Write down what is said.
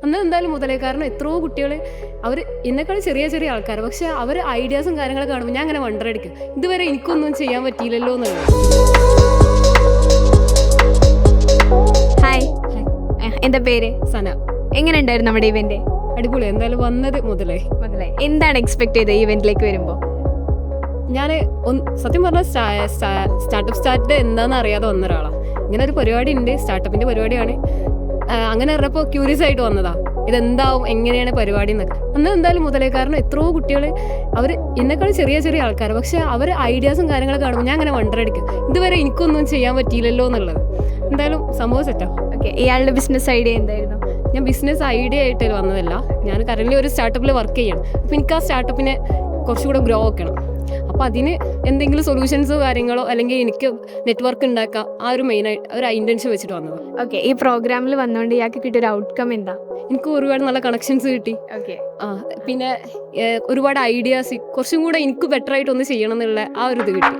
അന്ന് എന്തായാലും മുതലേ, കാരണം എത്രയോ കുട്ടികൾ അവർ എന്നെക്കാൾ ചെറിയ ചെറിയ ആൾക്കാർ, പക്ഷെ അവർ ഐഡിയാസും കാര്യങ്ങളൊക്കെ കാണുമ്പോൾ ഞാൻ അങ്ങനെ വണ്ടറടിക്കും, ഇതുവരെ എനിക്കൊന്നും ചെയ്യാൻ പറ്റിയില്ലല്ലോ എന്നുള്ളത്. ഹായ്, എന്താ പേര്? സന. എങ്ങനെ ഉണ്ടായിരുന്നു നമ്മുടെ ഇവന്റ്? അടിപൊളി, എന്തായാലും വന്നത് മുതലേ. എന്താണ് എക്സ്പെക്ട് ചെയ്തത് ഈ ഇവന്റിലേക്ക് വരുമ്പോൾ? ഞാൻ സത്യം പറഞ്ഞാൽ സ്റ്റാർട്ടപ്പ് എന്താണെന്ന് അറിയാതെ വന്ന ഒരാളാണ്. ഇങ്ങനെ ഒരു പരിപാടി ഉണ്ട്, സ്റ്റാർട്ടപ്പിൻ്റെ പരിപാടിയാണ്. അങ്ങനെ പറഞ്ഞപ്പോൾ ക്യൂരിയസ് ആയിട്ട് വന്നതാ, ഇതെന്താവും, എങ്ങനെയാണ് പരിപാടി എന്നൊക്കെ. അന്ന് എന്തായാലും മുതലേ, കാരണം എത്രയോ കുട്ടികൾ അവർ എന്നെക്കാൾ ചെറിയ ചെറിയ ആൾക്കാർ, പക്ഷെ അവർ ഐഡിയാസും കാര്യങ്ങളൊക്കെ കാണുമ്പോൾ ഞാൻ അങ്ങനെ വണ്ടറടിക്കും, ഇതുവരെ എനിക്കൊന്നും ചെയ്യാൻ പറ്റിയില്ലല്ലോ എന്നുള്ളത്. എന്തായാലും സംഭവം സെറ്റാ. ഓക്കെ, ഇയാളുടെ ബിസിനസ് ഐഡിയ എന്തായിരുന്നു? ഞാൻ ബിസിനസ് ഐഡിയ ആയിട്ട് വന്നതല്ല, ഞാൻ കറൻറ്റ്ലി ഒരു സ്റ്റാർട്ടപ്പിൽ വർക്ക് ചെയ്യണം. അപ്പോൾ എനിക്ക് ആ സ്റ്റാർട്ടപ്പിനെ കുറച്ചുകൂടെ ഗ്രോ ആക്കണം. അപ്പോൾ അതിന് എന്തെങ്കിലും സൊല്യൂഷൻസോ കാര്യങ്ങളോ അല്ലെങ്കിൽ എനിക്ക് നെറ്റ്വർക്ക് ഉണ്ടാക്കാം, ആ ഒരു മെയിനായിട്ട് ഒരു ഇൻറ്റൻഷൻ വെച്ചിട്ട് വന്നത്. ഓക്കെ, ഈ പ്രോഗ്രാമിൽ വന്നുകൊണ്ട് ഇയാൾക്ക് കിട്ടിയൊരു ഔട്ട്കം എന്താ? എനിക്ക് ഒരുപാട് നല്ല കണക്ഷൻസ് കിട്ടി. ഓക്കെ, പിന്നെ ഒരുപാട് ഐഡിയാസ്, കുറച്ചും കൂടെ എനിക്ക് ബെറ്റർ ആയിട്ട് ഒന്ന് ചെയ്യണം എന്നുള്ള ആ ഒരു ഇത് കിട്ടി.